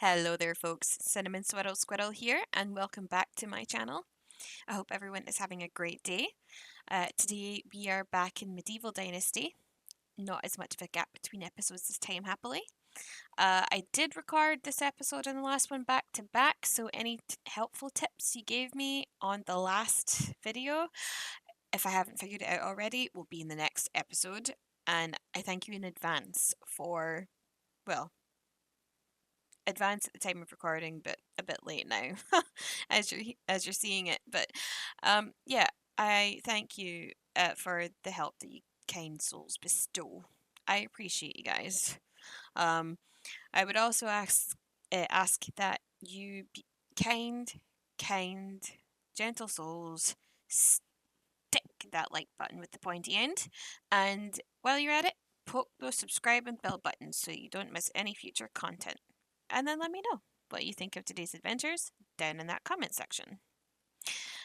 Hello there folks, Cinnamon Squirrel here and welcome back to my channel. I hope everyone is having a great day. Today we are back in Medieval Dynasty. Not as much of a gap between episodes this time, happily. I did record this episode and the last one back to back, so any helpful tips you gave me on the last video, if I haven't figured it out already, will be in the next episode. And I thank you in advance for, well, advanced at the time of recording, but a bit late now, as you're seeing it. But yeah, I thank you for the help that you kind souls bestow. I appreciate you guys. Um, I would also ask that you be kind, gentle souls. Stick that like button with the pointy end, and while you're at it, poke those subscribe and bell buttons so you don't miss any future content. And then let me know what you think of today's adventures down in that comment section.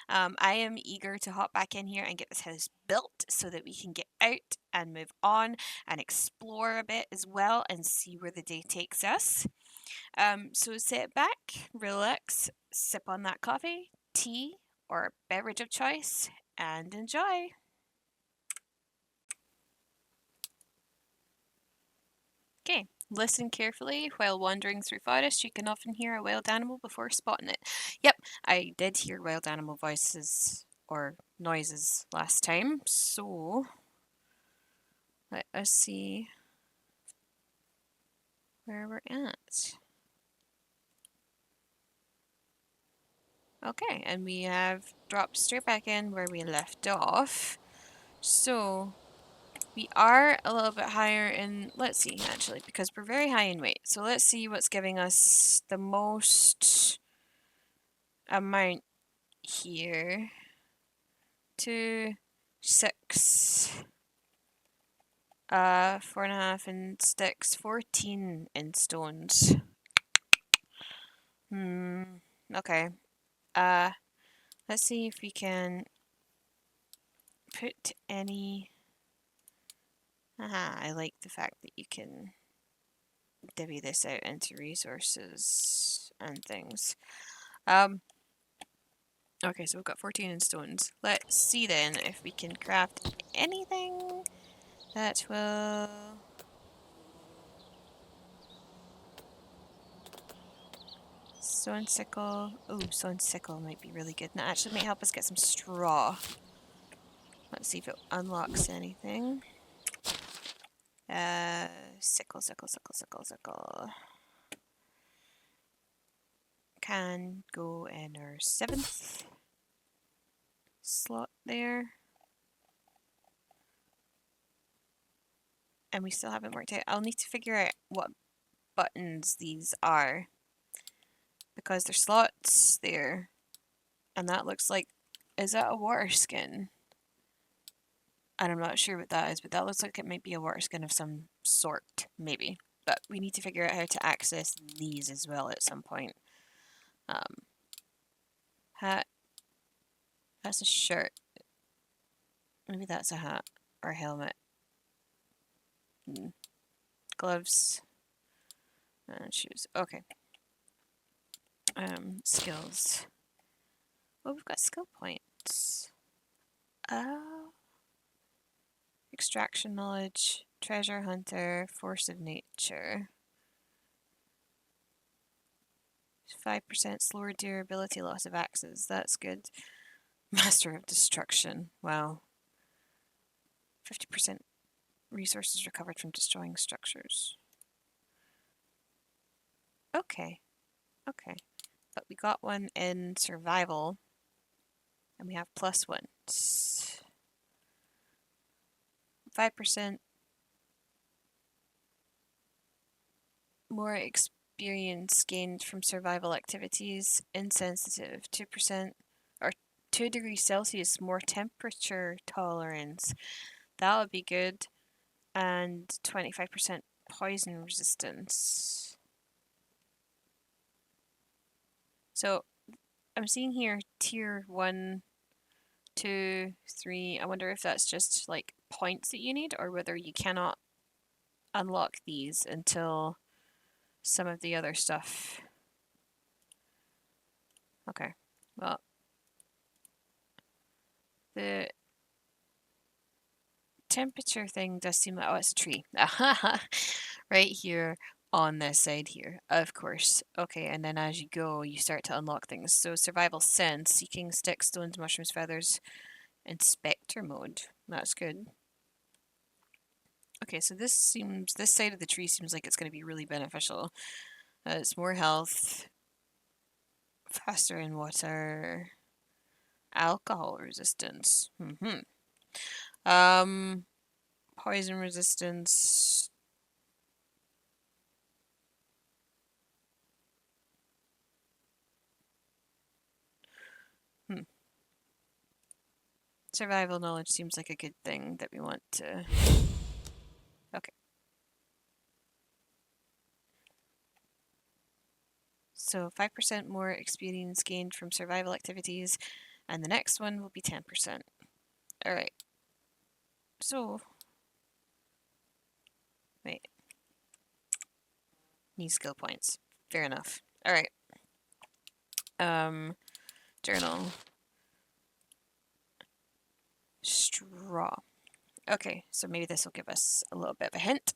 I am eager to hop back in here and get this house built so that we can get out and move on and explore a bit as well and see where the day takes us. So sit back, relax, sip on that coffee, tea, or beverage of choice, and enjoy. Okay, listen carefully. While wandering through forest, you can often hear a wild animal before spotting it. Yep, I did hear wild animal voices or noises last time, so let us see where we're at. Okay, and we have dropped straight back in where we left off. So we are a little bit higher in, let's see actually, because we're very high in weight. So let's see what's giving us the most amount here. 2, 6, 4.5 in sticks, 14 in stones. Okay. Let's see if we can put any. I like the fact that you can divvy this out into resources and things. Okay, so we've got 14 in stones. Let's see then if we can craft anything that will... Stone sickle. Oh, stone sickle might be really good. And that actually might help us get some straw. Let's see if it unlocks anything. Sickle. Can go in our 7th slot there. And we still haven't worked out. I'll need to figure out what buttons these are, because there's slots there, and that looks like, is that a water skin? And I'm not sure what that is, but that looks like it might be a water skin of some sort, maybe. But we need to figure out how to access these as well at some point. Hat. That's a shirt. Maybe that's a hat or a helmet. Gloves and shoes. Okay. Skills. Oh, we've got skill points. Extraction knowledge, treasure hunter, force of nature. 5% slower durability, loss of axes. That's good. Master of destruction. Wow. 50% resources recovered from destroying structures. Okay. But we got one in survival, and we have +1. 5% more experience gained from survival activities. Insensitive. 2% or 2 degrees Celsius more temperature tolerance. That would be good. And 25% poison resistance. So I'm seeing here tier 1, 2, 3. I wonder if that's just like points that you need, or whether you cannot unlock these until some of the other stuff. Okay, well, the temperature thing does seem like, oh, it's a tree. Right here on this side here, of course. Okay, and then as you go, you start to unlock things. So survival sense, seeking sticks, stones, mushrooms, feathers, inspector mode. That's good. Okay, so this side of the tree seems like it's going to be really beneficial. It's more health, faster in water, alcohol resistance. Poison resistance. Survival knowledge seems like a good thing that we want to... Okay. So 5% more experience gained from survival activities, and the next one will be 10%. Alright. So... Wait. Need skill points. Fair enough. Alright. Journal. Straw. Okay, so maybe this will give us a little bit of a hint.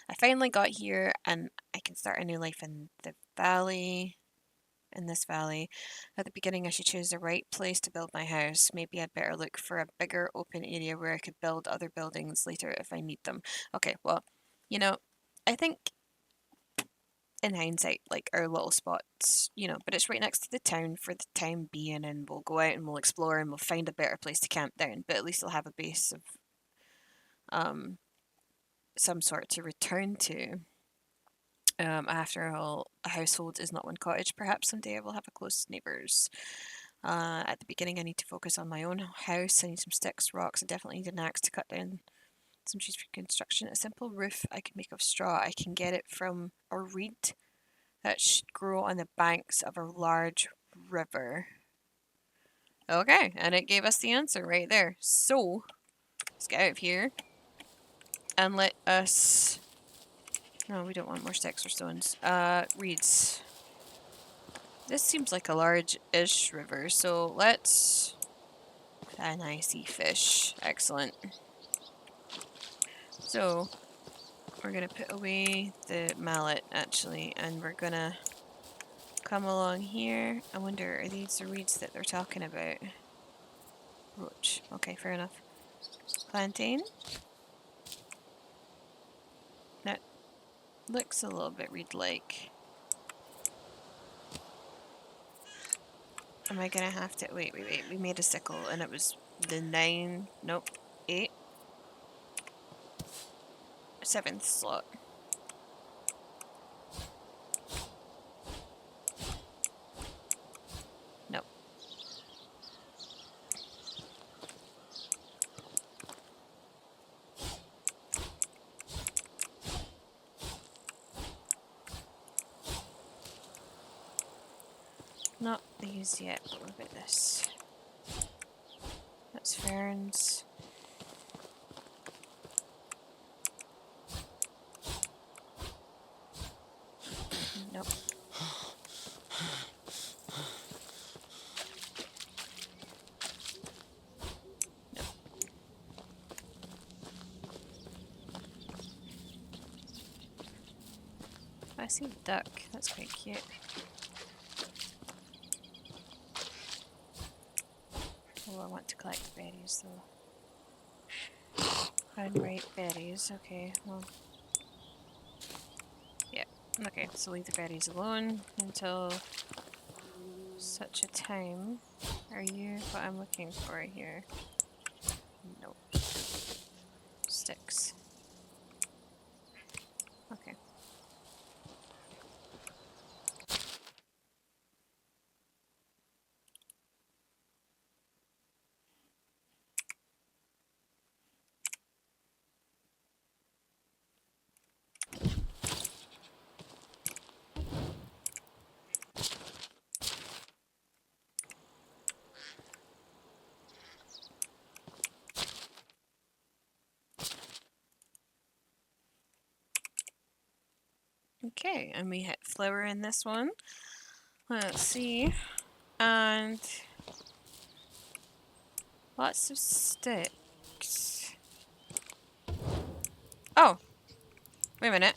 I finally got here and I can start a new life in the valley. In this valley. At the beginning I should choose the right place to build my house. Maybe I'd better look for a bigger open area where I could build other buildings later if I need them. Okay, well, you know, I think in hindsight, like our little spots, but it's right next to the town for the time being, and we'll go out and we'll explore and we'll find a better place to camp down, but at least I'll have a base of some sort to return to. After all, a household is not one cottage. Perhaps someday I will have a close neighbours. At the beginning I need to focus on my own house. I need some sticks, rocks, I definitely need an axe to cut down some trees for construction. A simple roof I can make of straw. I can get it from a reed that should grow on the banks of a large river. Okay, and it gave us the answer right there. So, let's get out of here and let us... No, we don't want more sticks or stones. Reeds. This seems like a large-ish river, so let's... And I see fish. Excellent. So, we're going to put away the mallet, actually, and we're going to come along here. I wonder, are these the reeds that they're talking about? Roach. Okay, fair enough. Plantain. That looks a little bit reed-like. Am I going to have to... Wait. We made a sickle, and it was the 9... Nope. 8. 7th slot. Nope. Not these yet, but what about this? That's ferns. Nope. Nope. I see a duck. That's quite cute. Oh, I want to collect berries though. Unripe berries. Okay, well. Yeah. Okay, so leave the berries alone until such a time. Are you what I'm looking for here? Nope. Sticks. Okay. Okay, and we hit flower in this one. Let's see. And lots of sticks. Oh, wait a minute.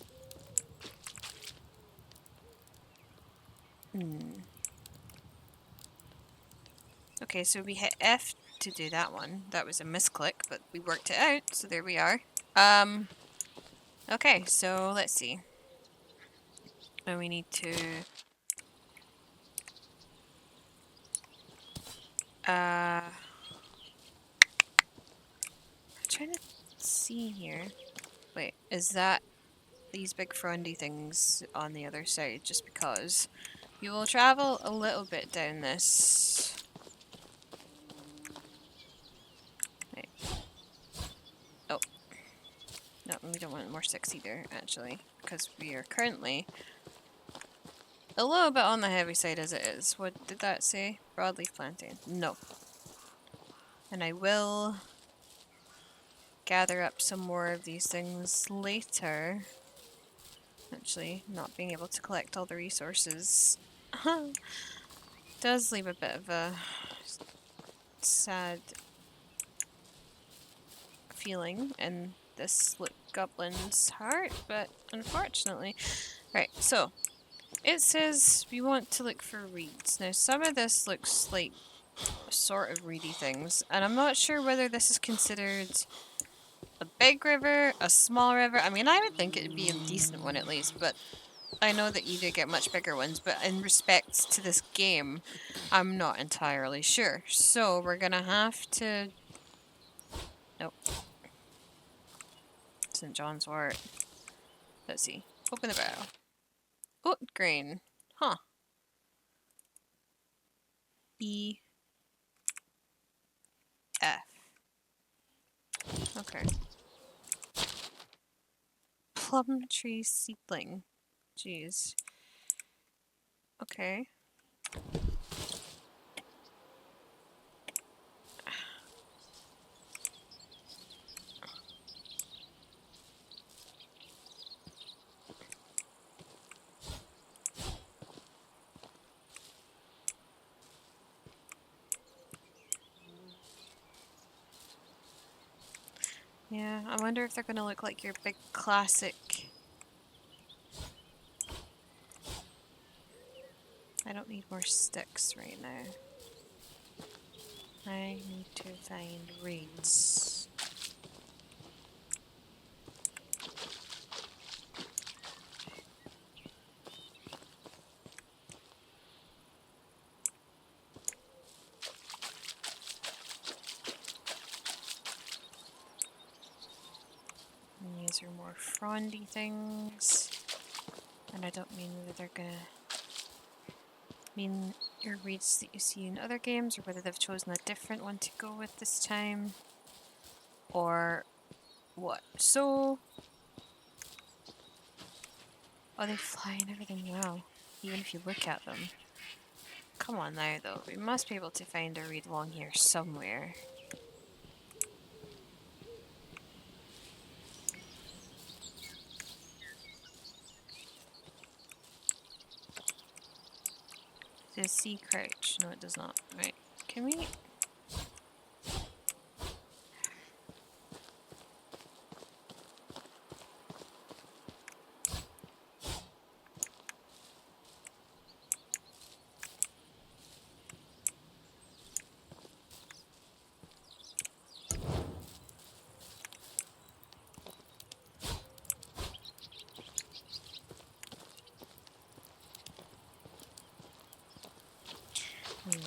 Okay, so we hit F to do that one. That was a misclick, but we worked it out, so there we are. Okay, so let's see. And we need to I'm trying to see here. Wait, is that these big frondy things on the other side? Just because you will travel a little bit down this. Wait. Oh. No, we don't want more sticks either, actually, because we are currently a little bit on the heavy side as it is. What did that say? Broadleaf plantain. No. And I will gather up some more of these things later. Actually, not being able to collect all the resources does leave a bit of a sad feeling in this goblin's heart, but unfortunately. Right, so it says we want to look for reeds. Now some of this looks like sort of reedy things, and I'm not sure whether this is considered a big river, a small river. I mean, I would think it would be a decent one at least, but I know that you do get much bigger ones, but in respect to this game, I'm not entirely sure. So we're gonna have to... Nope. St. John's wort. Let's see. Open the barrel. Oat grain. Huh. E. F. Okay. Plum tree seedling. Jeez. Okay. Yeah, I wonder if they're gonna look like your big classic... I don't need more sticks right now. I need to find reeds. And these are more frondy things. And I don't mean whether they're gonna mean your reeds that you see in other games, or whether they've chosen a different one to go with this time, or what. So, oh, they fly and everything. Wow, even if you look at them. Come on now, though. We must be able to find a reed along here somewhere. Does C crouch? No, it does not. Right. Can we...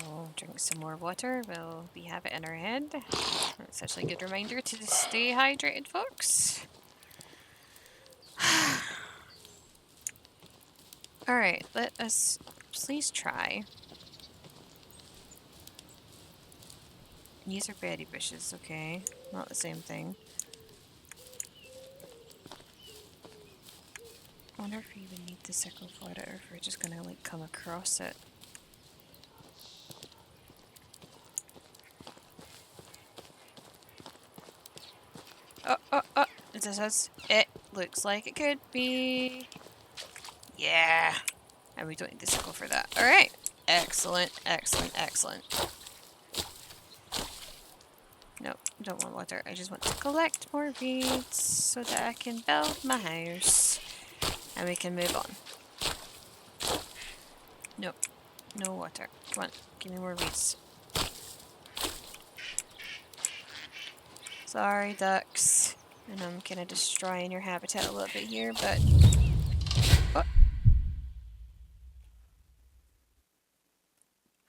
We'll drink some more water. We have it in our head. That's actually a good reminder to stay hydrated, folks. Alright, let us please try. These are berry bushes, okay. Not the same thing. I wonder if we even need to sickle for it, or if we're just gonna, like, come across it. Oh, oh, oh! It looks like it could be. Yeah. And we don't need the sickle for that. Alright. Excellent, excellent, excellent. Nope, don't want water. I just want to collect more reeds so that I can build my house. And we can move on. Nope, no water. Come on, give me more reeds. Sorry, ducks. And I'm kind of destroying your habitat a little bit here, but... Oh.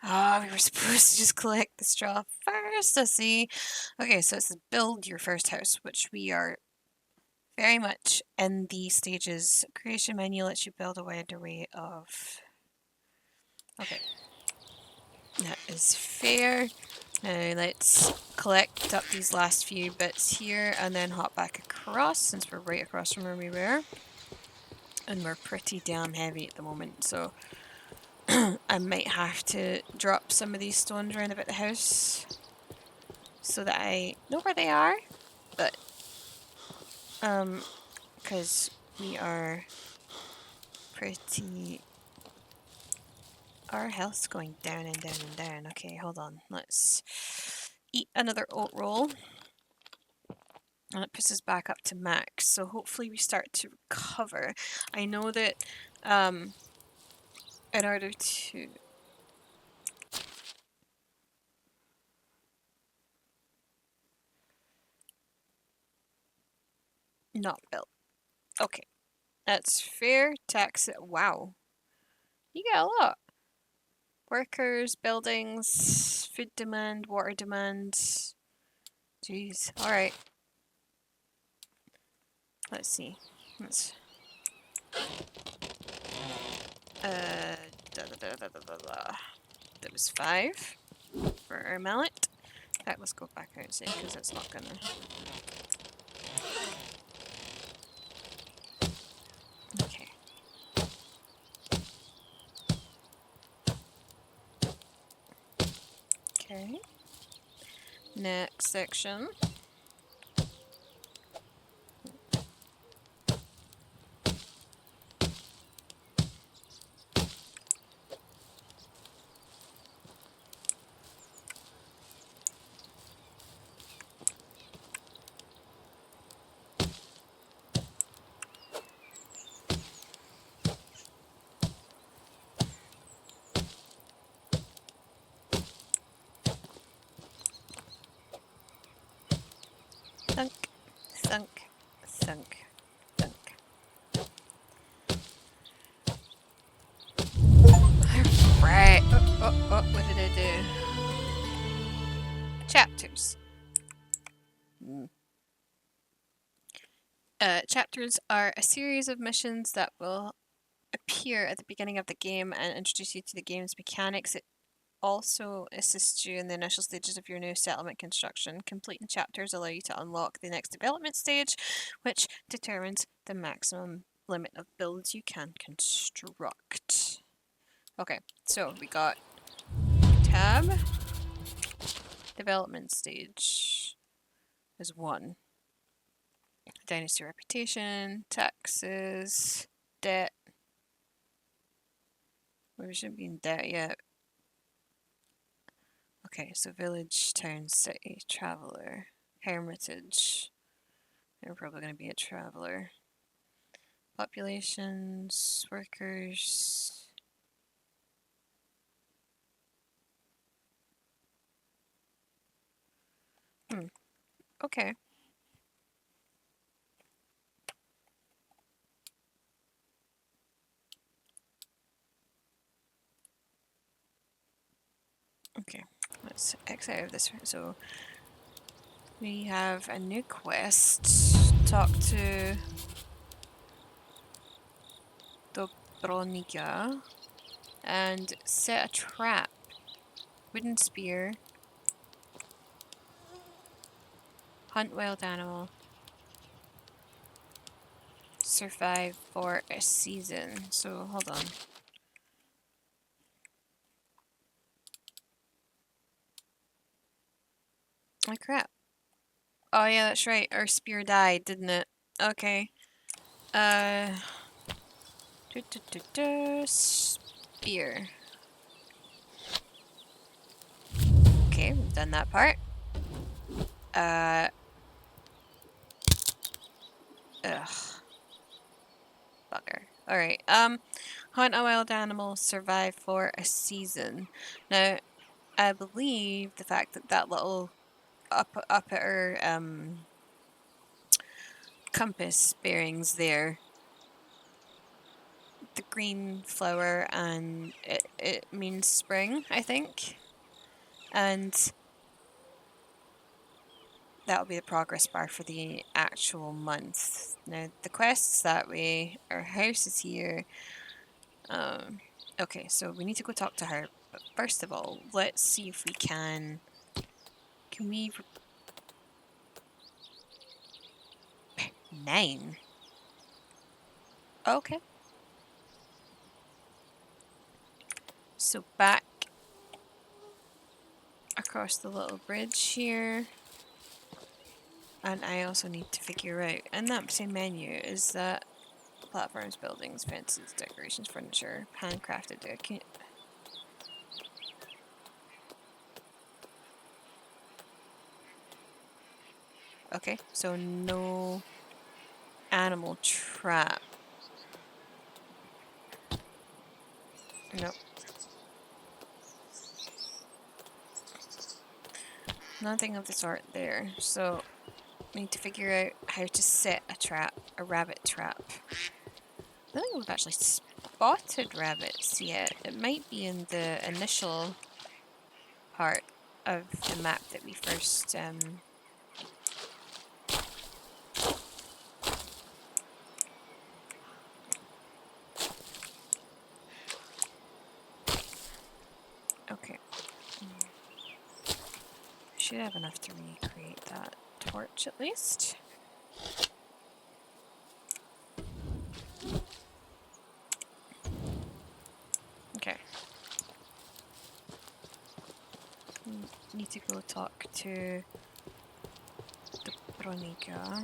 Oh, we were supposed to just collect the straw first, I see. Okay, so it's build your first house, which we are very much in the stages. Creation menu lets you build a wide array of... Okay. That is fair. Now let's collect up these last few bits here and then hop back across since we're right across from where we were. And we're pretty damn heavy at the moment, so I might have to drop some of these stones around about the house so that I know where they are, but because we are pretty... Our health's going down and down and down. Okay, hold on. Let's eat another oat roll. And it puts us back up to max, so hopefully we start to recover. I know that in order to... Not built. Okay, that's fair. Tax it. Wow. You get a lot. Workers, buildings, food demand, water demand. Jeez. Alright. Let's see. Let's... That was 5 for our mallet. Right, let's go back outside because it's not gonna... Okay. Okay. Next section. Thunk, thunk, thunk, thunk. Right. Oh, what did I do? Chapters. Chapters are a series of missions that will appear at the beginning of the game and introduce you to the game's mechanics. It also assists you in the initial stages of your new settlement construction. Completing chapters allow you to unlock the next development stage, which determines the maximum limit of builds you can construct. Okay, so we got tab, development stage is 1. Dynasty reputation, taxes, debt. We shouldn't be in debt yet. Okay, so village, town, city, traveler, hermitage. They're probably going to be a traveler. Populations, workers. Okay. Okay, let's exit out of this. So we have a new quest. Talk to Dobronica and set a trap. Wooden spear. Hunt wild animal. Survive for a season. So hold on. Oh crap. Oh yeah, that's right. Our spear died, didn't it? Okay. Do Spear. Okay, we've done that part. Ugh. Bugger. Alright, hunt a wild animal, survive for a season. Now, I believe the fact that that little upper compass bearings there, the green flower, and it means spring, I think. And that'll be the progress bar for the actual month. Now, the quest's that way, our house is here. Okay, so we need to go talk to her. But first of all, let's see if we can... Can we... 9. Okay. So back across the little bridge here. And I also need to figure out, in that same menu, is that platforms, buildings, fences, decorations, furniture, handcrafted. Okay, so no animal trap. Nope. Nothing of the sort there. So we need to figure out how to set a trap, a rabbit trap. I don't think we've actually spotted rabbits yet. It might be in the initial part of the map that we first okay. Should have enough to recreate that torch at least. Okay. Need to go talk to the Bronica. I'm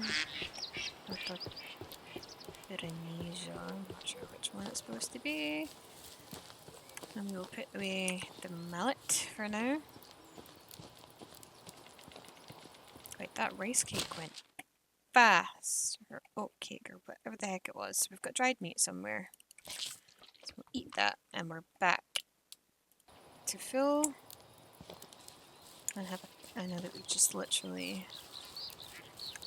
not sure which one it's supposed to be. And we'll put away the mallet for now. Wait, that rice cake went fast. Or oat cake, or whatever the heck it was. We've got dried meat somewhere. So we'll eat that, and we're back to full. And have I know that we just literally...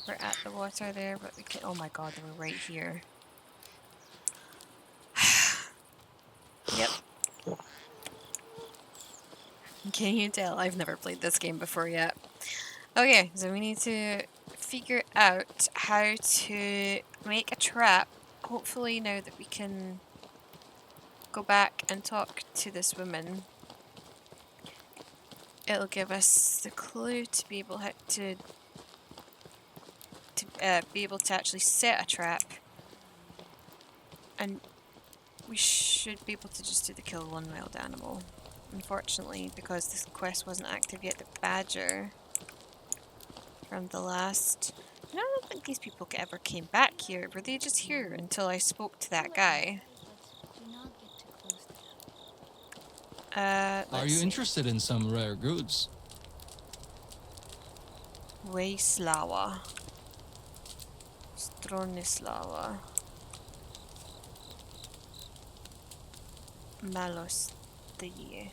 We're at the water there, but we can... Oh my god, we're right here. Yep. Can you tell? I've never played this game before yet. Okay, so we need to figure out how to make a trap. Hopefully now that we can go back and talk to this woman, it'll give us the clue to be able to be able to actually set a trap. And we should be able to just do the kill one wild animal. Unfortunately, because this quest wasn't active yet, the badger from the last... I don't think these people ever came back here. Were they just here until I spoke to that guy? Are you interested in some rare goods? Wejslawa. Stronislawa. Malostie.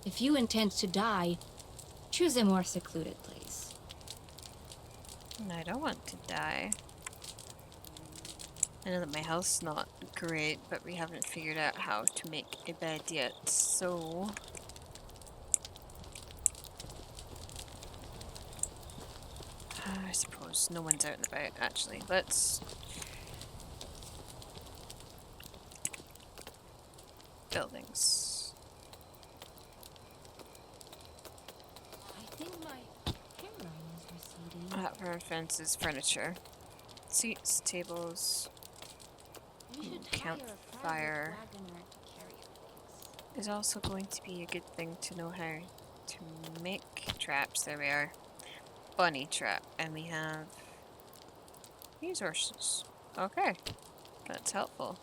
If you intend to die, choose a more secluded place. I don't want to die. I know that my health's not great, but we haven't figured out how to make a bed yet, so... I suppose no one's out and about, actually. Let's... Buildings. I think my camera is receding. Platform, fences, furniture. Seats, tables, campfire. Is also going to be a good thing to know how to make traps. There we are. Bunny trap. And we have resources. Okay. That's helpful.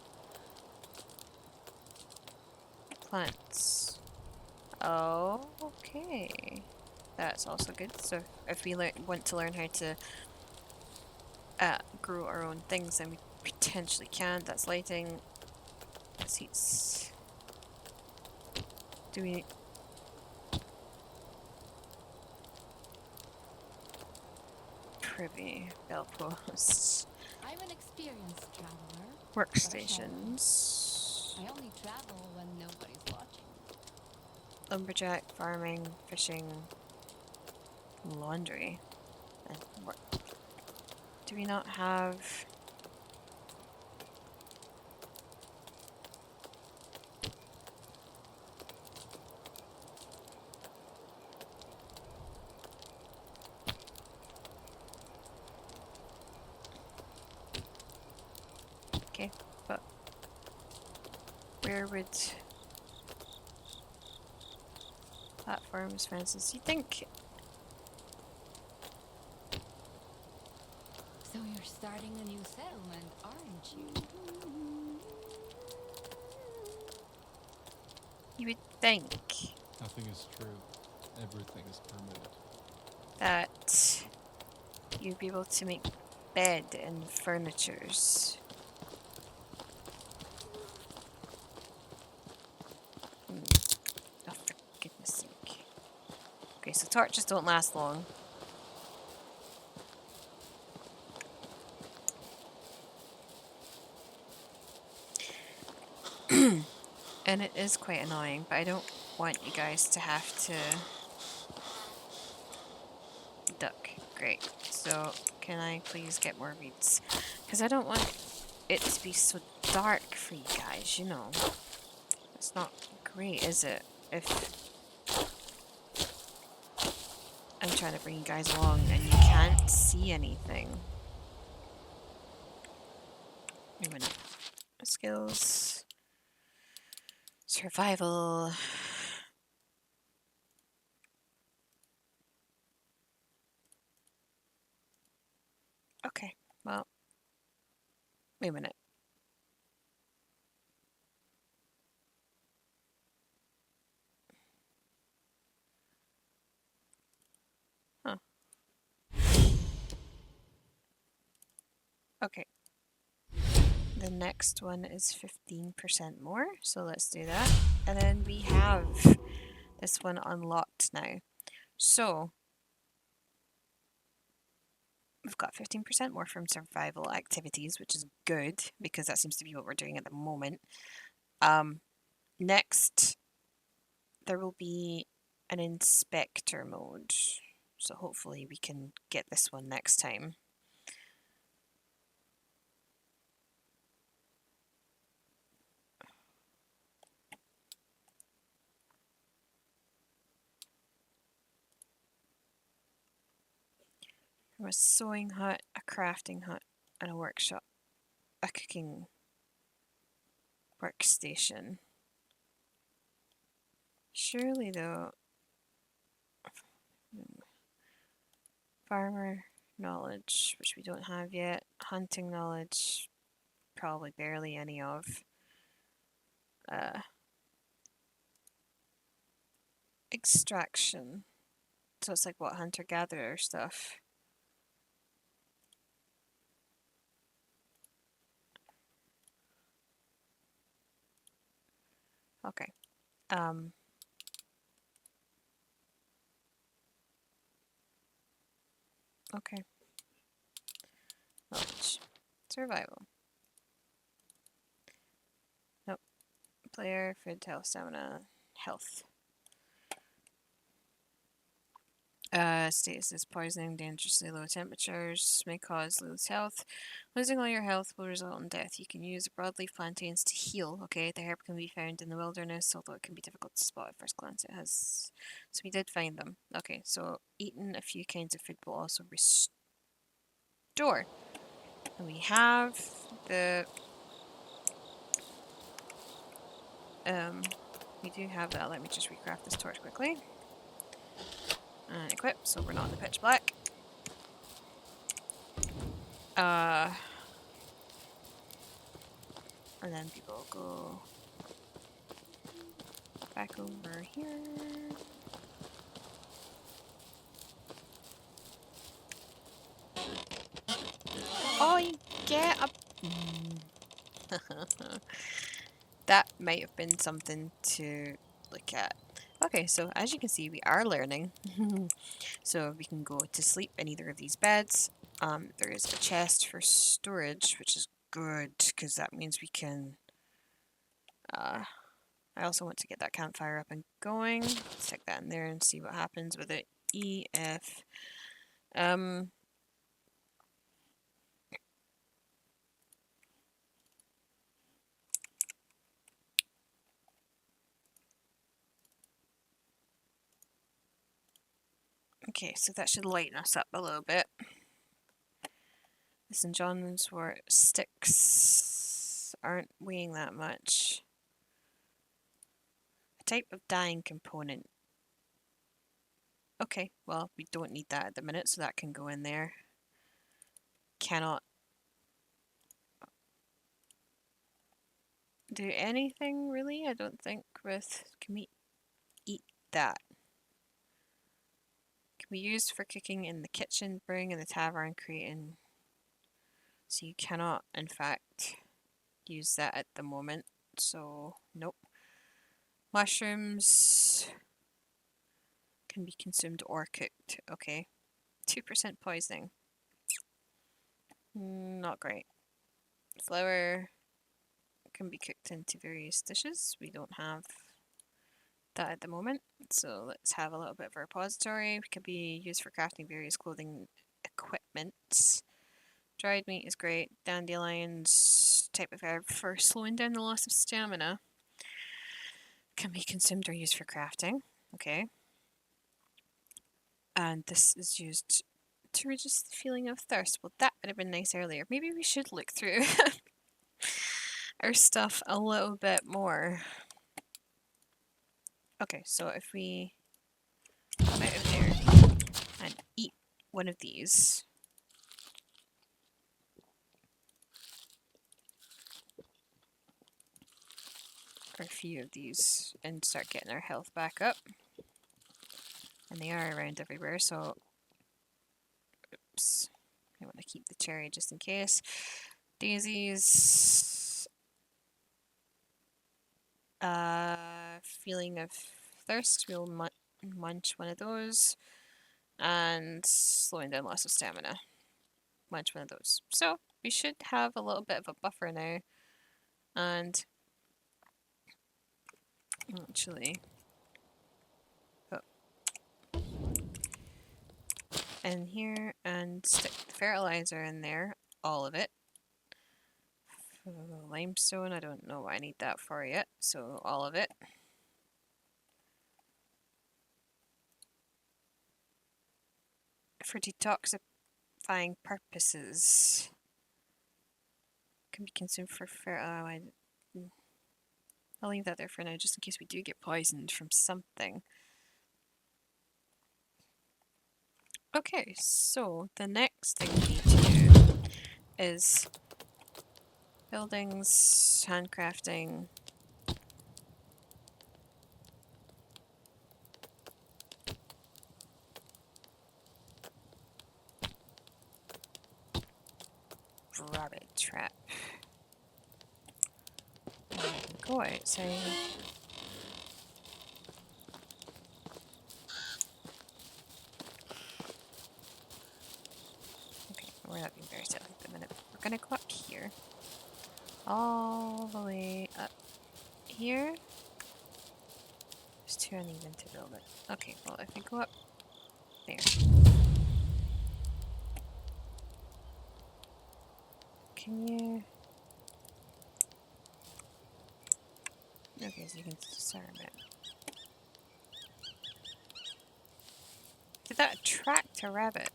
Plants. Oh, okay. That's also good. So if we want to learn how to grow our own things, then we potentially can. That's lighting. Seats. Do we... Privy. Bell post. I'm an experienced traveler. Workstations. I only travel when nobody's watching. Lumberjack, farming, fishing, laundry. And work. Do we not have... Okay, but where would platforms, fences? You think? So you're starting a new settlement, aren't you? You would think Nothing is true. Everything is permitted. that you'd be able to make bed and furnitures. Oh, for goodness sake. Okay, so torches don't last long. And it is quite annoying, but I don't want you guys to have to duck. Great. So, can I please get more reeds? Because I don't want it to be so dark for you guys, you know. It's not great, is it? If I'm trying to bring you guys along and you can't see anything. Wait a minute. Skills. Survival. Okay, well. Wait a minute. Huh. Okay. The next one is 15% more, so let's do that. And then we have this one unlocked now. So, we've got 15% more from survival activities, which is good, because that seems to be what we're doing at the moment. Next, there will be an inspector mode. So hopefully we can get this one next time. From a sewing hut, a crafting hut, and a workshop. A cooking workstation. Surely though, farmer knowledge, which we don't have yet. Hunting knowledge, probably barely any of. Extraction. So it's like what, hunter-gatherer stuff. Okay. Okay. Knowledge. Survival. Nope. Player, food, health, stamina, health. Status is poisoning, dangerously low temperatures may cause lose health. Losing all your health will result in death. You can use broadleaf plantains to heal. Okay, the herb can be found in the wilderness, although it can be difficult to spot at first glance. It has, so we did find them. Okay, so eating a few kinds of food will also restore. And we have the we do have that. Let me just recraft this torch quickly. And equip, so we're not in the pitch black. And then people go back over here. Oh, you get up. That might have been something to look at. Okay, so as you can see, we are learning. So we can go to sleep in either of these beds. There is a chest for storage, which is good, because that means we can... I also want to get that campfire up and going. Stick that in there and see what happens with it. EF. Okay, so that should lighten us up a little bit. The St. John's wort sticks aren't weighing that much. A type of dyeing component. Okay, well, we don't need that at the minute, so that can go in there. Cannot do anything, really, I don't think, with... Can we eat that? Can be used for cooking in the kitchen, brewing in the tavern, creating... So you cannot, in fact, use that at the moment, so nope. Mushrooms can be consumed or cooked, okay. 2% poisoning. Not great. Flour can be cooked into various dishes. We don't have that at the moment, so let's have a little bit of a repository. It can be used for crafting various clothing equipment. Dried meat is great. Dandelions, type of herb for slowing down the loss of stamina. Can be consumed or used for crafting. Okay. And this is used to reduce the feeling of thirst. Well, that would have been nice earlier. Maybe we should look through our stuff a little bit more. Okay, so if we come out of there and eat one of these. Or a few of these and start getting our health back up. And they are around everywhere, so oops. I want to keep the cherry just in case. Daisies. Feeling of thirst, we'll munch one of those. And slowing down loss of stamina. Munch one of those. So we should have a little bit of a buffer now. And actually, in here and stick the fertilizer in there, all of it. Limestone, I don't know what I need that for yet, so all of it. For detoxifying purposes, can be consumed for I'll leave that there for now, just in case we do get poisoned from something. Okay, so the next thing we need to do is buildings, handcrafting. Rabbit trap. Go outside. Okay, we're not being very silly at the minute. We're gonna go up here. All the way up here. It's too uneven to build it. Okay, well if we go up there. Can you... Okay, so you can disarm it. Did that attract a rabbit?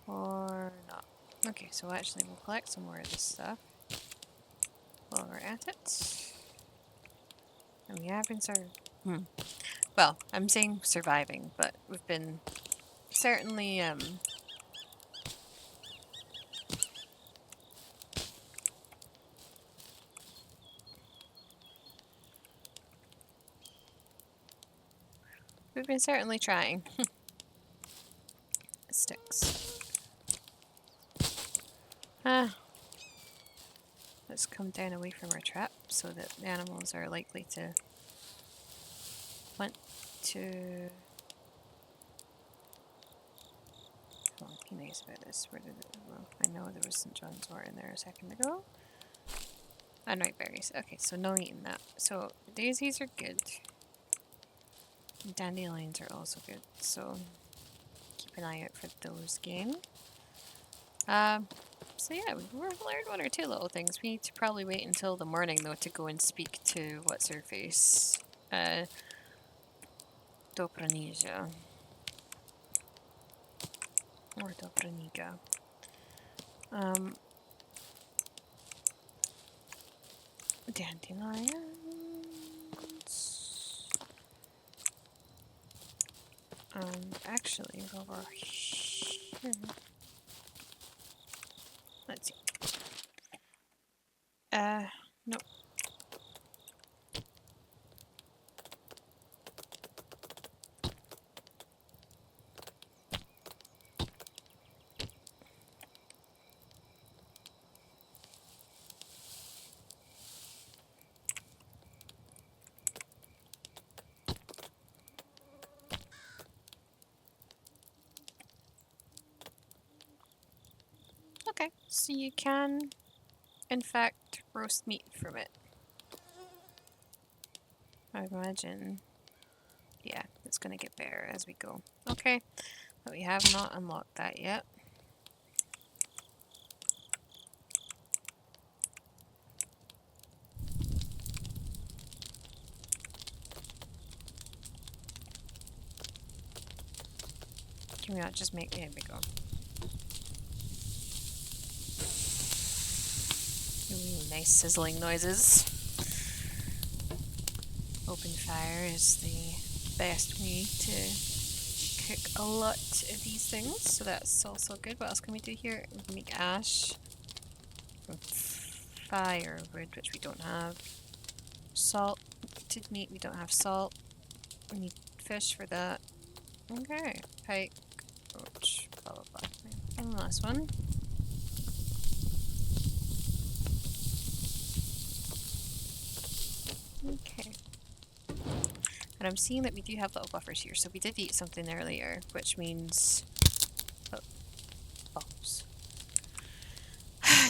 Or not? Okay, so actually we'll collect some more of this stuff while we're at it. And we have been well, I'm saying surviving, but we've been certainly We've been certainly trying. Sticks. Ah. Let's come down away from our trap so that the animals are likely to want to... Well, be nice about this. Where did it... Well, I know there was St. John's wort in there a second ago. And right berries. Okay, so no eating that. So daisies are good. And dandelions are also good. So keep an eye out for those again. So yeah, we've learned one or two little things. We need to probably wait until the morning though to go and speak to what's her face, Dobranija or Dobraniga. Dandelions. Actually, over here. Let's see. Nope. Okay, so you can, in fact, roast meat from it. I imagine. Yeah, it's gonna get better as we go. Okay, but we have not unlocked that yet. Can we not just make... There we go. Ooh, nice sizzling noises. Open fire is the best way to cook a lot of these things, so that's also good. What else can we do here? We can make ash from firewood, which we don't have. Salted meat, we don't have salt. We need fish for that. Okay, pike, roach, blah blah blah. And the last one. Okay. And I'm seeing that we do have little buffers here, so we did eat something earlier, which means... Oh, bombs.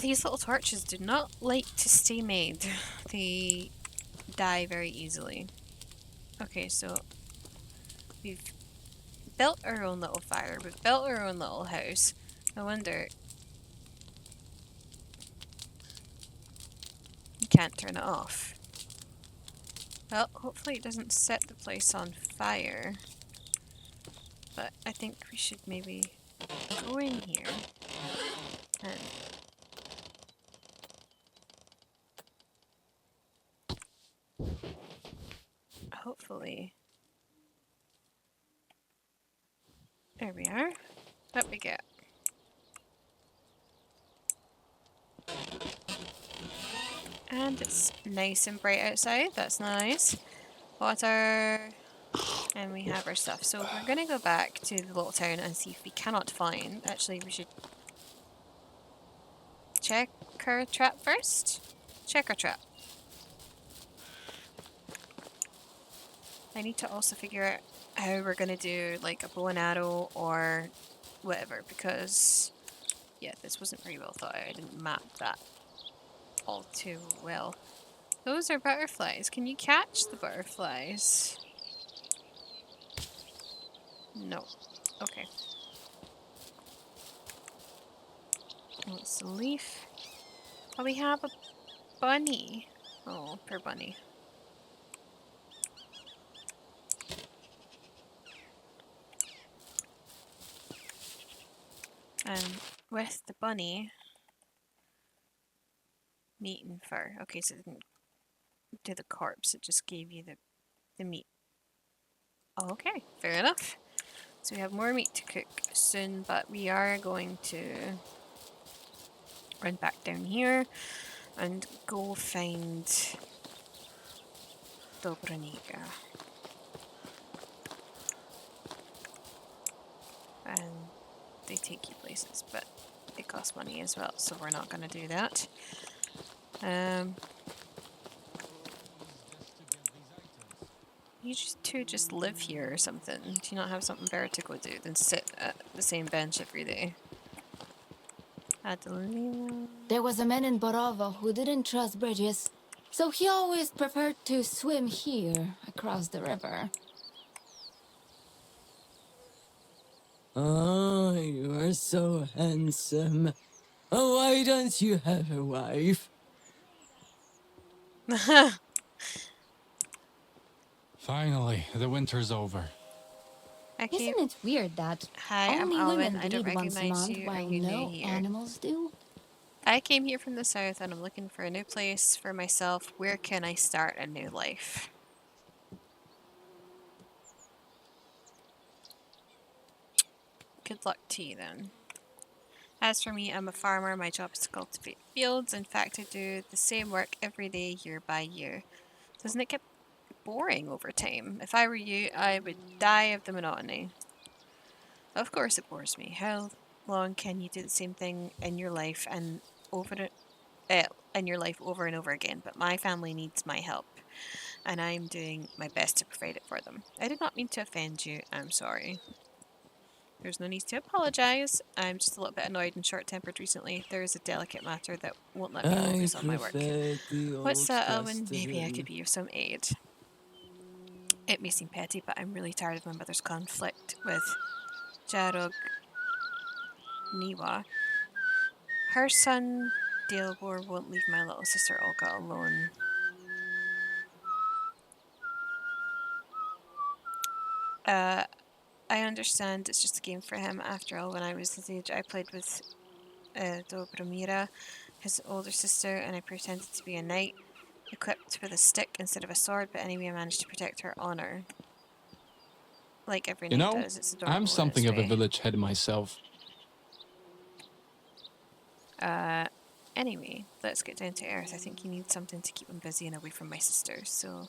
These little torches do not like to stay made. They die very easily. Okay, so we've built our own little fire, we've built our own little house. I wonder... You can't turn it off. Well, hopefully it doesn't set the place on fire. But I think we should maybe go in here and hopefully... There we are. What we get? And it's nice and bright outside, that's nice. Water, and we have our stuff. So we're going to go back to the little town and see if we cannot find... Actually, we should check our trap first. Check our trap. I need to also figure out how we're going to do like a bow and arrow or whatever, because yeah, this wasn't very well thought out. I didn't map that all too well. Those are butterflies. Can you catch the butterflies? No. Okay. What's the leaf? Oh, we have a bunny. Oh, poor bunny. And with the bunny, meat and fur. Okay, so it didn't do the corpse, it just gave you the meat. Oh, okay, fair enough. So we have more meat to cook soon, but we are going to run back down here and go find Dobraniga. and they take you places, but it costs money as well, so we're not going to do that. You just live here or something. Do you not have something better to go do than sit at the same bench every day? Adelina. There was a man in Borova who didn't trust bridges, so he always preferred to swim here, across the river. Oh, you are so handsome. Oh, why don't you have a wife? Finally, the winter's over. Okay. Isn't it weird that Hi, I'm only Alwyn. women I don't bleed once a recognize month you. Are while you new no here? animals do? I came here from the south and I'm looking for a new place for myself. Where can I start a new life? Good luck to you then. As for me, I'm a farmer. My job is to cultivate fields. In fact, I do the same work every day, year by year. Doesn't it get boring over time? If I were you, I would die of the monotony. Of course it bores me. How long can you do the same thing in your life and over it, over and over again? But my family needs my help, and I'm doing my best to provide it for them. I did not mean to offend you. I'm sorry. There's no need to apologise. I'm just a little bit annoyed and short-tempered recently. There is a delicate matter that won't let me I focus on my work. prefer the What's old that, Elwyn? Maybe I custom. could be of some aid. It may seem petty, but I'm really tired of my mother's conflict with Jarog Niwa. Her son, Dalebor, won't leave my little sister Olga alone. I understand it's just a game for him. After all, when I was his age, I played with Dobromira, his older sister, and I pretended to be a knight, equipped with a stick instead of a sword, but anyway I managed to protect her honour. Like every You knight know, does, it's adorable I'm in something its of a way. village head myself. Anyway, let's get down to earth. I think you need something to keep him busy and away from my sister, so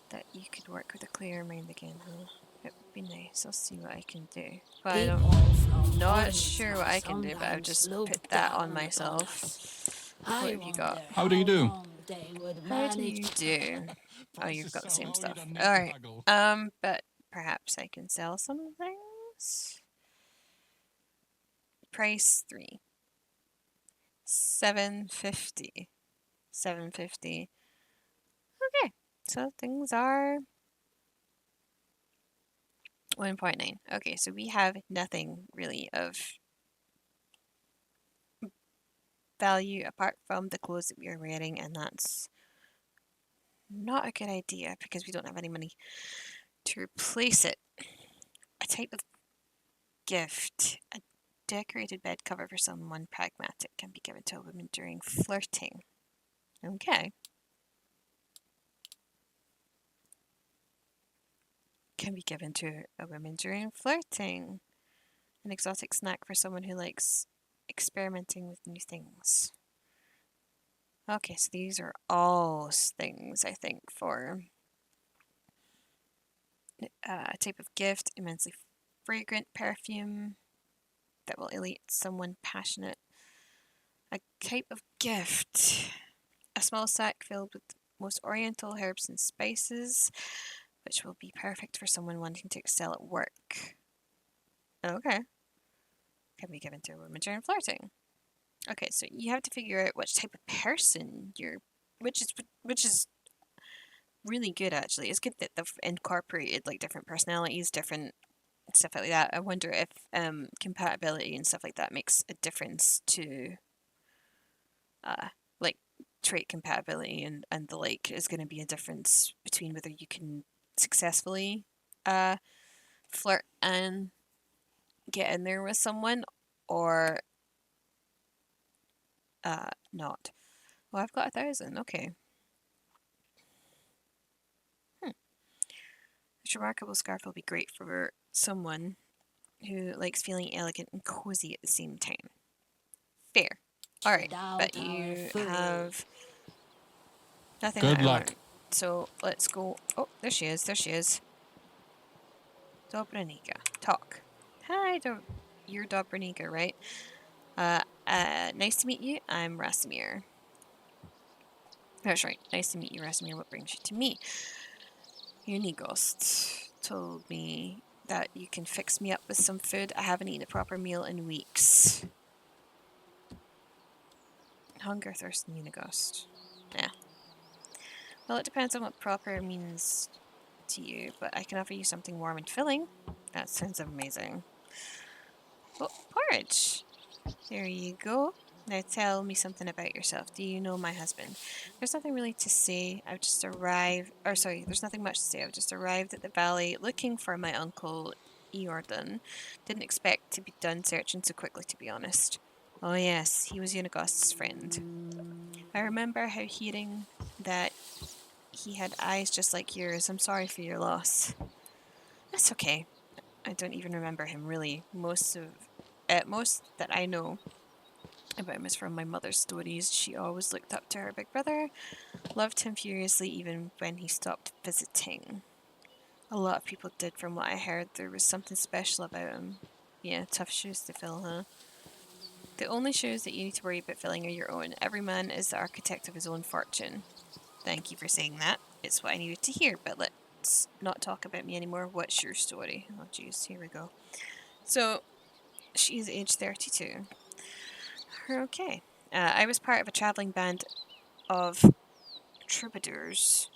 that you could work with a clear mind again, huh? It would be nice. I'll see what I can do. Well, I don't, not sure what I can do, but I've just put that on myself. What have you got? How do you do? How do you do? Oh, you've got the same So, stuff. we don't need to Alright. haggle. But perhaps I can sell some things? Price 3. 750. 750. Okay. So things are 1.9. Okay, so we have nothing really of value apart from the clothes that we are wearing, and that's not a good idea because we don't have any money to replace it. A type of gift. A decorated bed cover for someone pragmatic can be given to a woman during flirting. Okay. Can be given to a woman during flirting. An exotic snack for someone who likes experimenting with new things. Okay, so these are all things, I think, for a type of gift, immensely fragrant perfume that will elate someone passionate. A type of gift, a small sack filled with most oriental herbs and spices, which will be perfect for someone wanting to excel at work. Okay. Can be given to a woman during flirting. Okay, so you have to figure out which type of person you're, which is really good actually. It's good that they've incorporated like different personalities, different stuff like that. I wonder if compatibility and stuff like that makes a difference to like trait compatibility and the like is going to be a difference between whether you can successfully flirt and get in there with someone or not. Well, I've got 1,000. Okay. This remarkable scarf will be great for someone who likes feeling elegant and cozy at the same time. Fair. Alright, but you have nothing Good that I luck. want. So let's go. Oh, there she is. There she is. Dobranika. Talk. Hi, you're Dobraniga, right? Nice to meet you. I'm Rasimir. That's right. Nice to meet you, Rasimir. What brings you to me? Unigost told me that you can fix me up with some food. I haven't eaten a proper meal in weeks. Hunger, thirst, and Unigost. Yeah. Well, it depends on what proper means to you, but I can offer you something warm and filling. That sounds amazing. Oh, porridge. There you go. Now tell me something about yourself. Do you know my husband? There's nothing really to say. I've just arrived. Or sorry, there's nothing much to say. I've just arrived at the valley looking for my uncle Eordan. Didn't expect to be done searching so quickly, to be honest. Oh yes, he was Unigost's friend. I remember how hearing that he had eyes just like yours. I'm sorry for your loss. That's okay. I don't even remember him really. Most that I know about him is from my mother's stories. She always looked up to her big brother, loved him furiously even when he stopped visiting. A lot of people did, from what I heard. There was something special about him. Yeah, tough shoes to fill, huh? The only shoes that you need to worry about filling are your own. Every man is the architect of his own fortune. Thank you for saying that. It's what I needed to hear, but let's not talk about me anymore. What's your story? Oh, jeez, here we go. So, she's age 32. Okay. I was part of a travelling band of troubadours.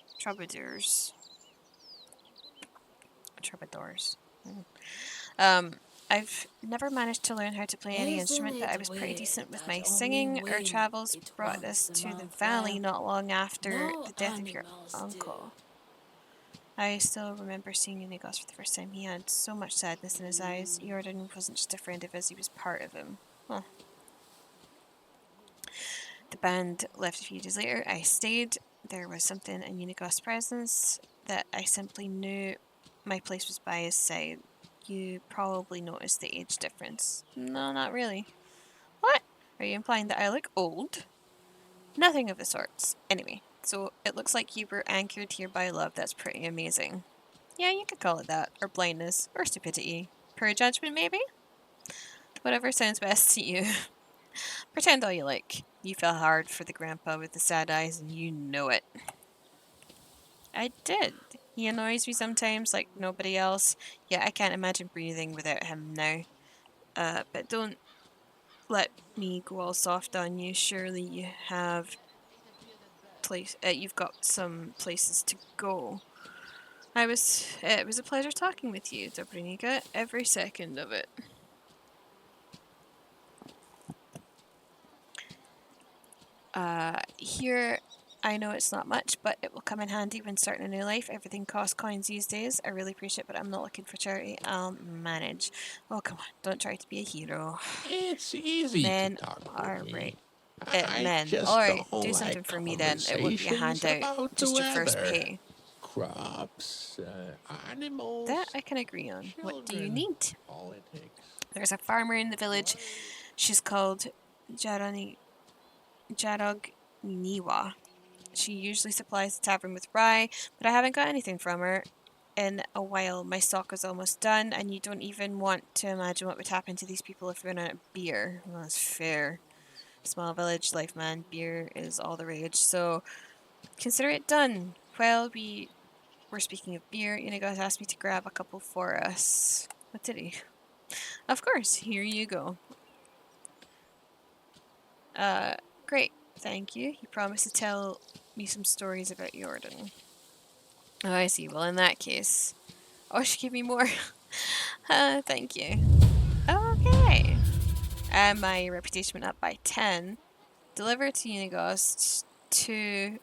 Troubadours. Mm. Um, I've never managed to learn how to play any Isn't instrument, but I it was pretty weird decent with that my only singing. Our we travels eat brought once us a to the month, valley while not long after no the death of your animals do? uncle. I still remember seeing Unigos for the first time. He had so much sadness in his eyes. Jordan wasn't just a friend of his, he was part of him. Huh. The band left a few days later. I stayed. There was something in Unigos' presence that I simply knew my place was by his side. You probably noticed the age difference. No, not really. What? Are you implying that I look old? Nothing of the sorts. Anyway, so it looks like you were anchored here by love. That's pretty amazing. Yeah, you could call it that. Or blindness. Or stupidity. Poor judgment, maybe? Whatever sounds best to you. Pretend all you like. You fell hard for the grandpa with the sad eyes and you know it. I did. He annoys me sometimes like nobody else. Yeah, I can't imagine breathing without him now. But don't let me go all soft on you. Surely you've got some places to go. It was a pleasure talking with you, Dobriniga. Every second of it. Here, I know it's not much, but it will come in handy when starting a new life. Everything costs coins these days. I really appreciate it, but I'm not looking for charity. I'll manage. Oh, come on. Don't try to be a hero. It's easy to Men talk are with me. right. I Men. just Alright, don't do like something for me then. It won't be a conversations handout. about the Just your first weather, pay. crops, That animals, I can agree on. What do you children, need? politics. There's a farmer in the village. She's called Jarani Jarog Niwa. She usually supplies the tavern with rye, but I haven't got anything from her in a while. My stock is almost done, and you don't even want to imagine what would happen to these people if we ran out of beer. Well, that's fair. Small village life, man. Beer is all the rage, so consider it done. While we were speaking of beer, Unigos asked me to grab a couple for us. What did he? Of course, here you go. Uh, Great, thank you. He promised to tell me some stories about Jordan. Oh, I see. Well, in that case, oh, she gave me more. Thank you. Okay. And my reputation went up by 10. Deliver to Unighost 2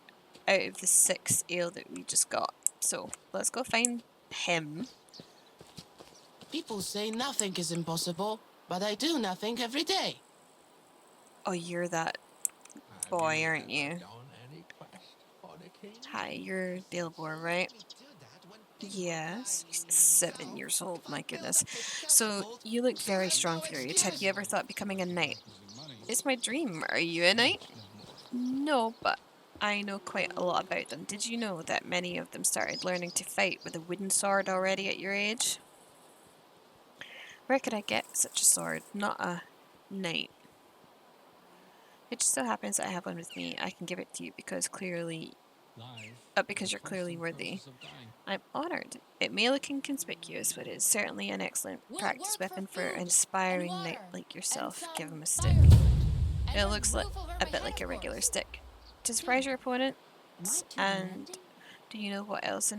out of the 6 ale that we just got. So, let's go find him. People say nothing is impossible, but I do nothing every day. Oh, you're that Have boy, you aren't ever you? done any quest for the king? Hi, you're Dalebor, right? Yes. He's 7 years old, my goodness. So, you look very strong for your age. Have you ever thought becoming a knight? It's my dream. Are you a knight? No, but I know quite a lot about them. Did you know that many of them started learning to fight with a wooden sword already at your age? Where could I get such a sword? Not a knight. It just so happens that I have one with me. I can give it to you because because you're clearly worthy. I'm honoured. It may look inconspicuous, but it is certainly an excellent practice weapon for an aspiring knight like yourself. Give him a stick. It looks a bit like a regular stick. To surprise your opponent, and do you know what else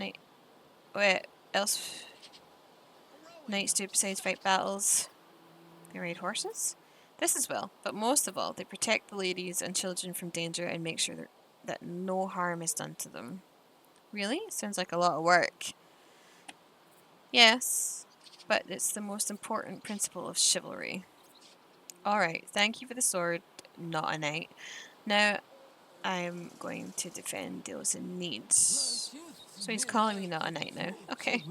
knights do besides fight battles? They ride horses? This as well, but most of all, they protect the ladies and children from danger and make sure that no harm is done to them. Really? Sounds like a lot of work. Yes, but it's the most important principle of chivalry. Alright, thank you for the sword, not a knight. Now, I'm going to defend those in need. So he's calling me not a knight now. Okay.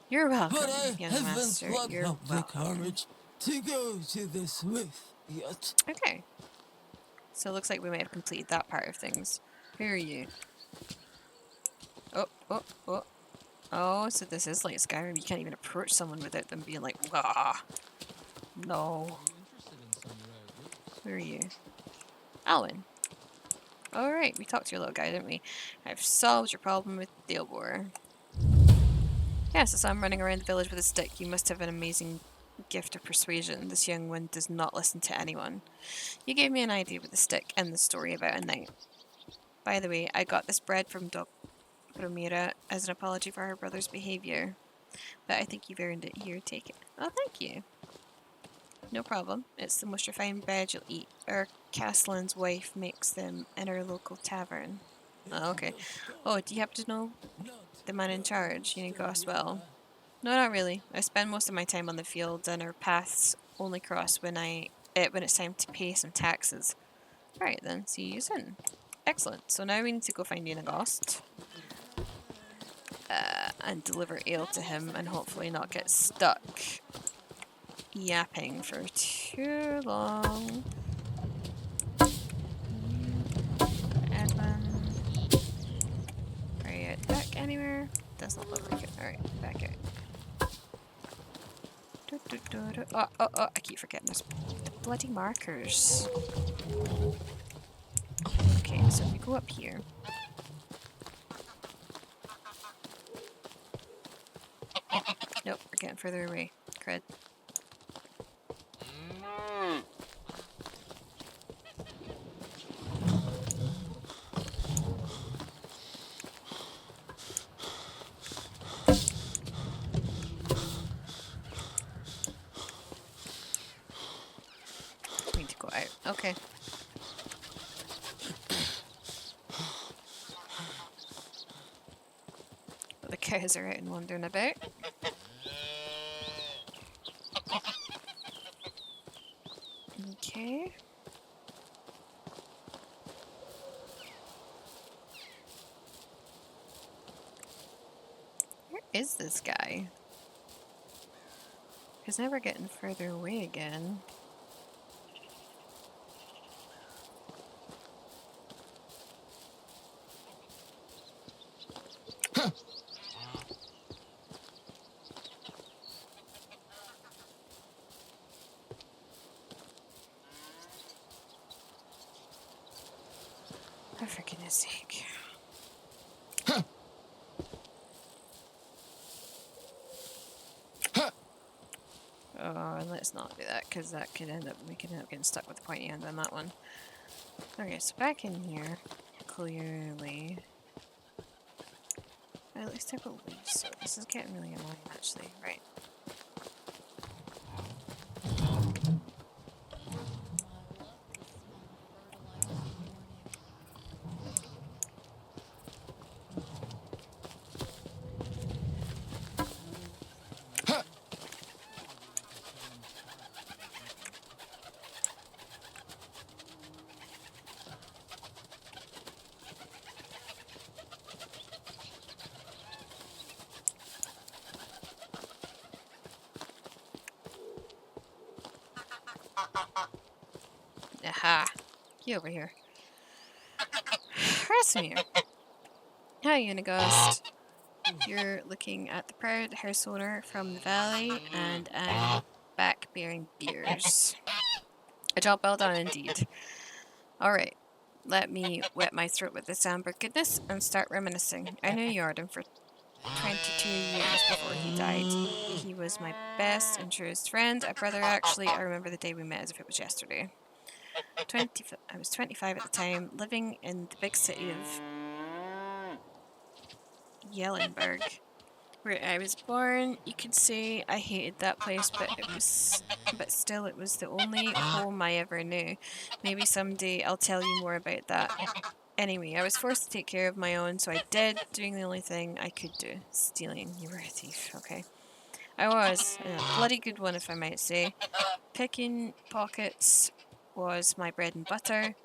You're welcome, But I young haven't master. plucked You're up the welcome. courage to go to the smith yet. Okay. So it looks like we might have completed that part of things. Who are you? Oh. Oh, so this is like Skyrim. You can't even approach someone without them being like, wah. No. Who are you? Alwyn. Alright, we talked to your little guy, didn't we? I've solved your problem with Dealbor. Yes, so I'm running around the village with a stick. You must have an amazing gift of persuasion. This young one does not listen to anyone. You gave me an idea with the stick and the story about a knight. By the way, I got this bread from Bromira as an apology for her brother's behaviour. But I think you've earned it. Here, take it. Oh, thank you. No problem. It's the most refined bread you'll eat. Our Castellan's wife makes them in our local tavern. Oh, okay. Oh, do you happen to know the man in charge? You know Goss well? No, not really. I spend most of my time on the field, and our paths only cross when it's time to pay some taxes. Alright then, see you soon. Excellent. So now we need to go find Gost. And deliver ale to him and hopefully not get stuck yapping for too long. Edmund. Are you back anywhere? Does not look like it. Alright, back out. Oh, I keep forgetting there's the bloody markers. Okay, so if we go up here. Nope, we're getting further away. Cred. We need to go out. Okay. But the cows are out and wandering about. Okay. Where is this guy? He's never getting further away again. Oh, for goodness sake. Oh, and let's not do that, because we could end up getting stuck with the pointy end on that one. Okay, so back in here, clearly. At least I believe so. This is getting really annoying, actually. Right. Aha! Get over here. Rasimir! Hi, Unighost. You're looking at the proud house owner from the valley, and I'm back bearing beers. A job well done indeed. Alright, let me wet my throat with this amber goodness and start reminiscing. I knew Jordan for 22 years before he died. He was my best and truest friend, a brother actually. I remember the day we met as if it was yesterday. I was 25 at the time, living in the big city of Yellenberg, where I was born. You could say I hated that place, but still it was the only home I ever knew. Maybe someday I'll tell you more about that. Anyway, I was forced to take care of my own, so I did, doing the only thing I could do. Stealing. You were a thief, okay. I was, and a bloody good one if I might say. Picking pockets was my bread and butter.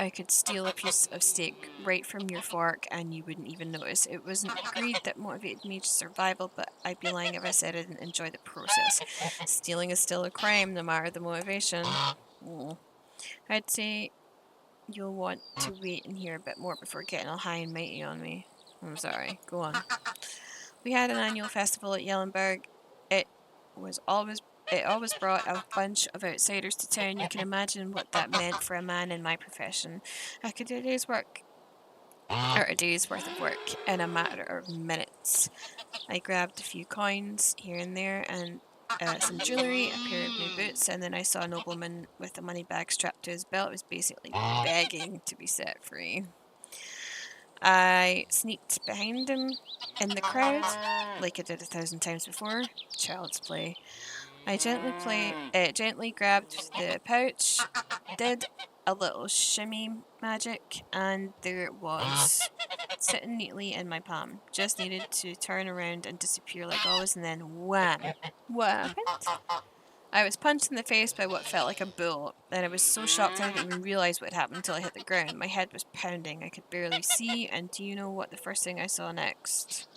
I could steal a piece of steak right from your fork and you wouldn't even notice. It wasn't greed that motivated me to survival, but I'd be lying if I said I didn't enjoy the process. Stealing is still a crime, no matter the motivation. I'd say you'll want to wait and hear a bit more before getting all high and mighty on me. I'm sorry, go on. We had an annual festival at Yellenberg. It always brought a bunch of outsiders to town. You can imagine what that meant for a man in my profession. I could do a day's worth of work in a matter of minutes. I grabbed a few coins here and there and some jewellery, a pair of new boots, and then I saw a nobleman with a money bag strapped to his belt. It was basically begging to be set free. I sneaked behind him in the crowd, like I did 1,000 times before. Child's play. I gently grabbed the pouch, did a little shimmy magic, and there it was, sitting neatly in my palm. Just needed to turn around and disappear like always, and then wham! What happened? I was punched in the face by what felt like a bullet, and I was so shocked I didn't even realise what had happened until I hit the ground. My head was pounding, I could barely see, and do you know what the first thing I saw next?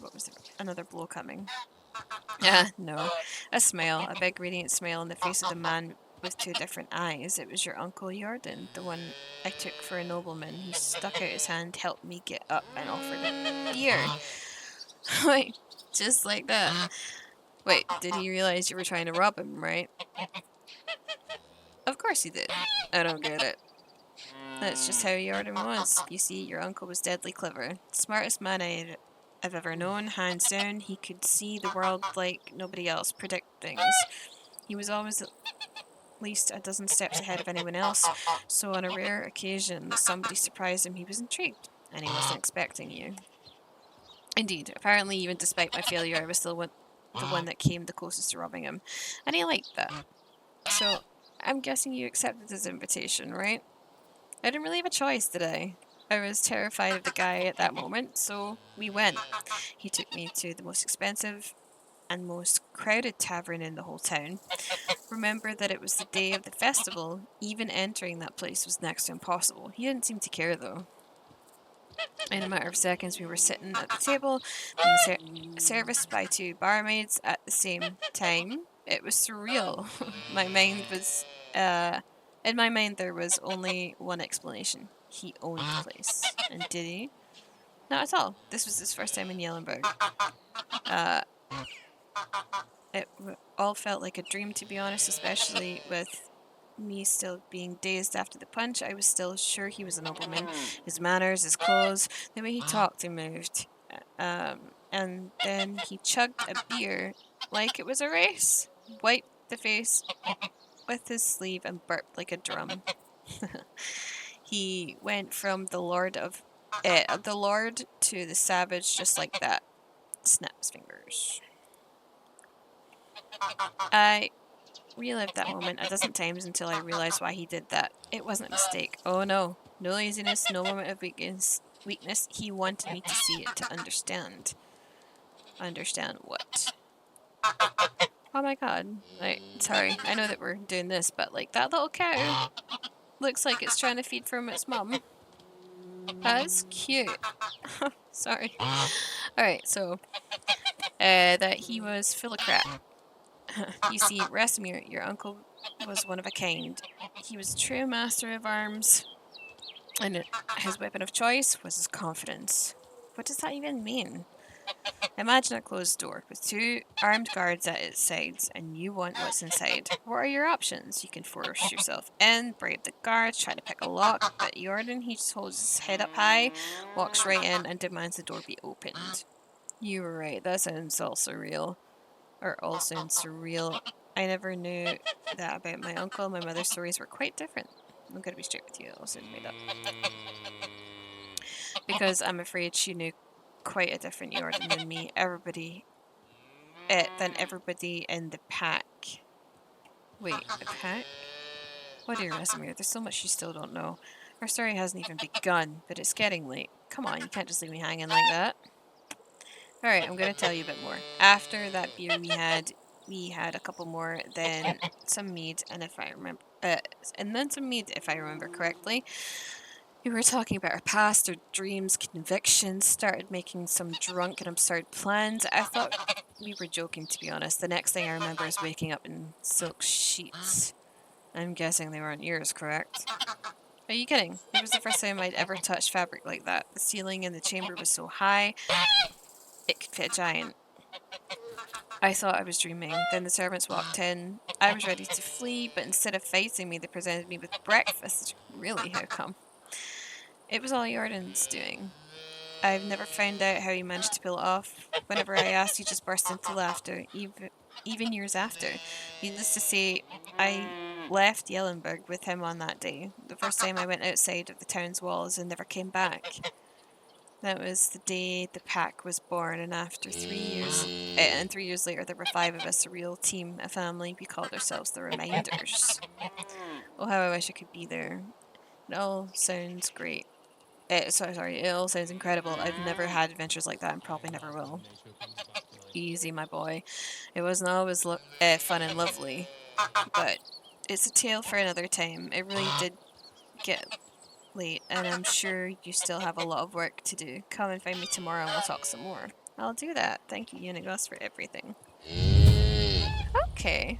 What was it? Another blow coming. No. A smile, a big radiant smile on the face of the man with two different eyes. It was your Uncle Jordan, the one I took for a nobleman. He stuck out his hand, helped me get up, and offered a beer. Wait, just like that. Wait, did he realize you were trying to rob him, right? Of course he did. I don't get it. That's just how Jordan was. You see, your uncle was deadly clever. Smartest man I've ever known, hands down. He could see the world like nobody else, predict things. He was always at least a dozen steps ahead of anyone else, so on a rare occasion that somebody surprised him, he was intrigued, and he wasn't expecting you. Indeed, apparently even despite my failure, I was still the one that came the closest to robbing him, and he liked that. So, I'm guessing you accepted his invitation, right? I didn't really have a choice, did I? I was terrified of the guy at that moment, so we went. He took me to the most expensive and most crowded tavern in the whole town. Remember that it was the day of the festival. Even entering that place was next to impossible. He didn't seem to care, though. In a matter of seconds, we were sitting at the table, being serviced by two barmaids at the same time. It was surreal. In my mind, there was only one explanation. He owned the place. And did he? Not at all. This was his first time in Yellenberg. It all felt like a dream, to be honest, especially with me still being dazed after the punch. I was still sure he was a nobleman. His manners, his clothes, the way he talked and moved. And then he chugged a beer like it was a race, wiped the face with his sleeve and burped like a drum. He went from the lord to the savage just like that. Snap his fingers. I relived that moment a dozen times until I realized why he did that. It wasn't a mistake. Oh no. No laziness, no moment of weakness. He wanted me to see it, to understand. Understand what? Oh my god. Sorry, I know that we're doing this, but like that little cow looks like it's trying to feed from its mum. That's cute. Sorry. Alright, so that he was full of crap. You see, Rasimir, your uncle, was one of a kind. He was a true master of arms. And his weapon of choice was his confidence. What does that even mean? Imagine a closed door with two armed guards at its sides, and you want what's inside. What are your options? You can force yourself in, brave the guards, try to pick a lock, but Jordan, he just holds his head up high, walks right in, and demands the door be opened. You were right, that sounds all surreal. Or all sounds surreal. I never knew that about my uncle. My mother's stories were quite different. I'm gonna be straight with you, it all sounds made up. Because I'm afraid she knew quite a different Jordan than me. Than everybody in the pack. Wait, the pack? Oh dear, Resimir, there's so much you still don't know. Our story hasn't even begun, but it's getting late. Come on, you can't just leave me hanging like that. Alright, I'm gonna tell you a bit more. After that beer we had a couple more, then some mead, and then some mead, if I remember correctly. We were talking about our past, our dreams, convictions, started making some drunk and absurd plans. I thought we were joking, to be honest. The next thing I remember is waking up in silk sheets. I'm guessing they weren't yours, correct? Are you kidding? It was the first time I'd ever touched fabric like that. The ceiling in the chamber was so high, it could fit a giant. I thought I was dreaming. Then the servants walked in. I was ready to flee, but instead of fighting me, they presented me with breakfast. Really, how come? It was all Jordan's doing. I've never found out how he managed to pull it off. Whenever I asked, he just burst into laughter, even years after. Needless to say, I left Yellenburg with him on that day. The first time I went outside of the town's walls and never came back. That was the day the pack was born, and after 3 years, and 3 years later, there were 5 of us, a real team, a family. We called ourselves the Reminders. Oh, how I wish I could be there. It all sounds great. It all sounds incredible. I've never had adventures like that and probably never will. Easy, my boy. It wasn't always fun and lovely, but it's a tale for another time. It really did get late, and I'm sure you still have a lot of work to do. Come and find me tomorrow and we'll talk some more. I'll do that. Thank you, Unigos, for everything. Okay.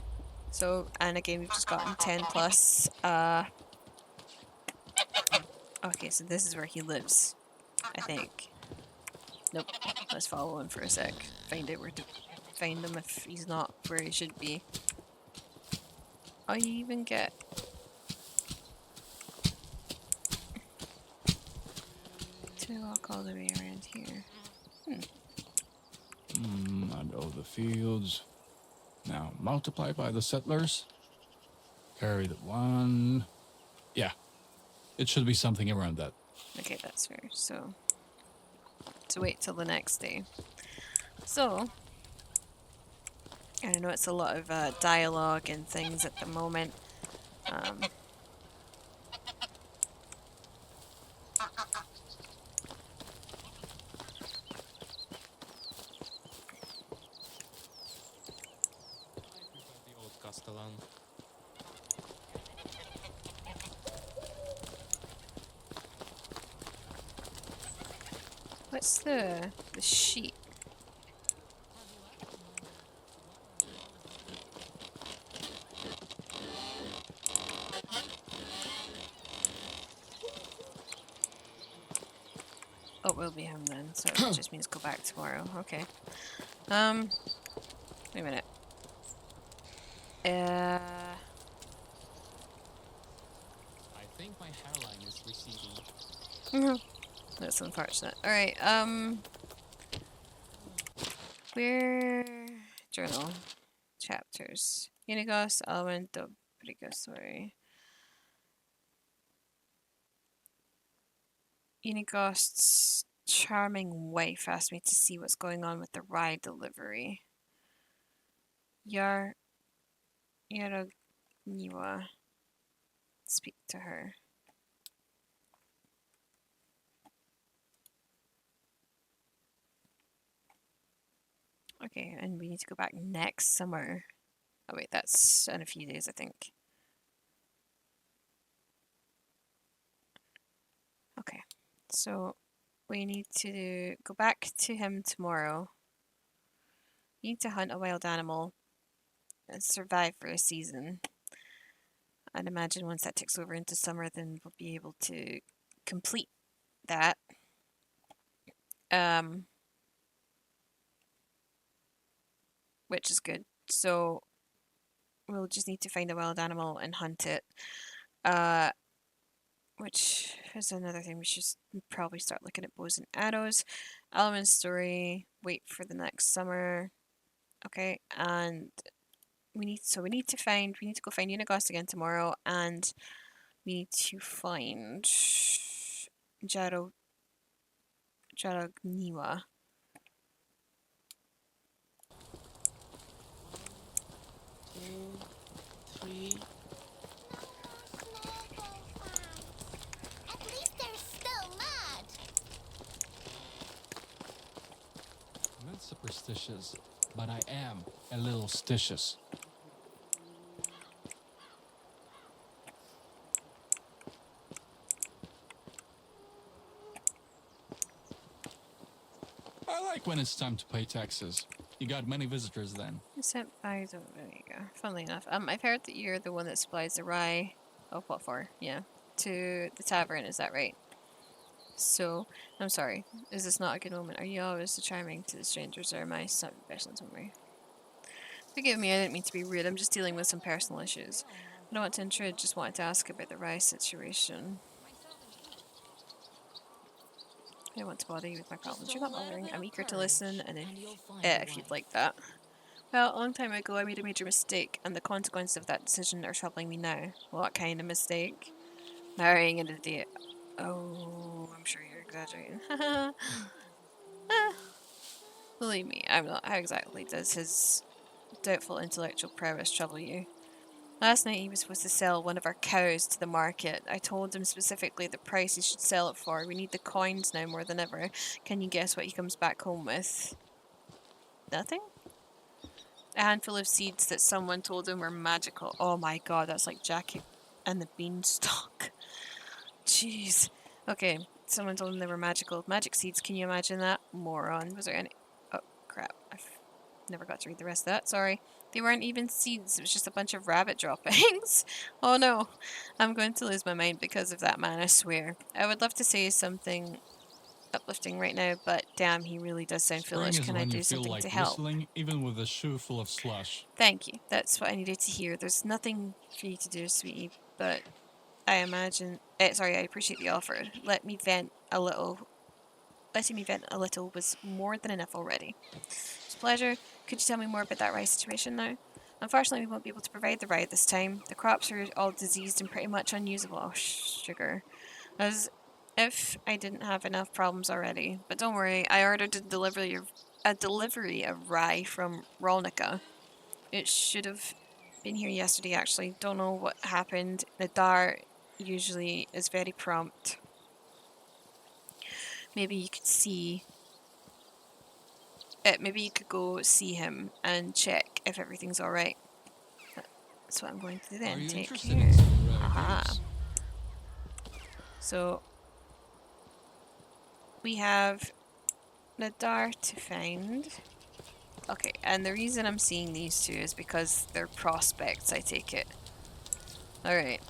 So, and again, we've just gotten 10 plus. Okay, so this is where he lives, I think. Nope. Let's follow him for a sec. Find out where to find him if he's not where he should be. Oh, you even get... to walk all the way around here. I know the fields. Now multiply by the settlers. Carry the 1. Yeah. It should be something around that. Okay, that's fair. So, to wait till the next day. So, I know it's a lot of dialogue and things at the moment. The old Castellan. What's the sheet? Oh, it will be him then, so it just means go back tomorrow. Okay. Wait a minute. I think my hairline is receding. That's unfortunate. Alright, where... Journal. Chapters. Unigos, Elemento, Sorry. Unigost's charming wife asked me to see what's going on with the rye delivery. Yarogniwa. Speak to her. Okay, and we need to go back next summer. Oh wait, that's in a few days, I think. Okay, so we need to go back to him tomorrow. We need to hunt a wild animal and survive for a season. I'd imagine once that takes over into summer, then we'll be able to complete that. Which is good. So we'll just need to find a wild animal and hunt it. Which is another thing we should probably start looking at bows and arrows. Element story, wait for the next summer. Okay, and we need to go find Unigast again tomorrow, and we need to find Jarogniwa. Two, three. At least they're still mad. I'm not superstitious, but I am a little stitious. I like when it's time to pay taxes. You got many visitors then. Sent by the there you go. Funnily enough, I've heard that you're the one that supplies the rye. Oh, what for? Yeah, to the tavern. Is that right? So, I'm sorry. Is this not a good moment? Are you always so charming to the strangers, or am I some special in some way? Forgive me, I didn't mean to be rude. I'm just dealing with some personal issues. I don't want to intrude. Just wanted to ask about the rye situation. I don't want to bother you with my problems. You're not bothering. I'm eager to listen, and if you'd like that. Well, a long time ago I made a major mistake, and the consequences of that decision are troubling me now. What kind of mistake? Marrying an idiot. Oh, I'm sure you're exaggerating. Believe me, I'm not. How exactly does his doubtful intellectual prowess trouble you? Last night he was supposed to sell one of our cows to the market. I told him specifically the price he should sell it for. We need the coins now more than ever. Can you guess what he comes back home with? Nothing? A handful of seeds that someone told him were magical. Oh my god, that's like Jackie and the Beanstalk. Jeez. Okay, someone told him they were magical. Magic seeds, can you imagine that? Moron. Was there any... Oh, crap. I've never got to read the rest of that, sorry. They weren't even seeds, it was just a bunch of rabbit droppings. Oh no, I'm going to lose my mind because of that man, I swear. I would love to say something uplifting right now, but damn, he really does sound Spring foolish. is Can I when do you feel something like to help? whistling, even with a shoe full of slush. Thank you. That's what I needed to hear. There's nothing for you to do, sweetie, but I imagine... sorry, I appreciate the offer. Letting me vent a little was more than enough already. It's a pleasure. Could you tell me more about that rye situation now? Unfortunately, we won't be able to provide the rye this time. The crops are all diseased and pretty much unusable. Oh, sugar. As if I didn't have enough problems already. But don't worry, I ordered a delivery of rye from Rolnica. It should have been here yesterday, actually. Don't know what happened. Nadar usually is very prompt. Maybe you could see... maybe you could go see him and check if everything's alright. That's what I'm going to do then. Are you Take interested care. in some rare Aha. goods? So we have Nadar to find. Okay, and the reason I'm seeing these two is because they're prospects, I take it. Alright.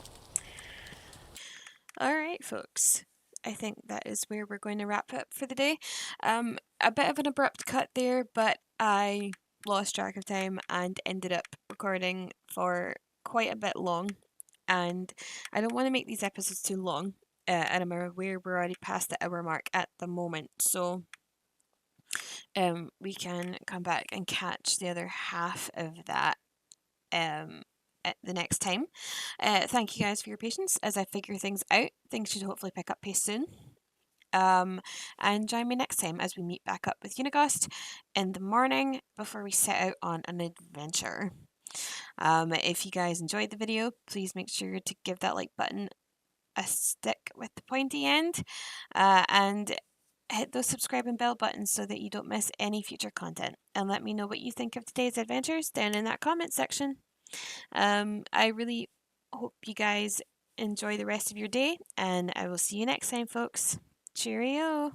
Alright, folks. I think that is where we're going to wrap up for the day. A bit of an abrupt cut there, but I lost track of time and ended up recording for quite a bit long. And I don't want to make these episodes too long. And I'm aware we're already past the hour mark at the moment. So we can come back and catch the other half of that at the next time. Thank you guys for your patience as I figure things out. Things should hopefully pick up pace soon. And join me next time as we meet back up with Unigast in the morning before we set out on an adventure. If you guys enjoyed the video, please make sure to give that like button a stick with the pointy end, and hit those subscribe and bell buttons so that you don't miss any future content. And let me know what you think of today's adventures down in that comment section. I really hope you guys enjoy the rest of your day, and I will see you next time, folks. Cheerio!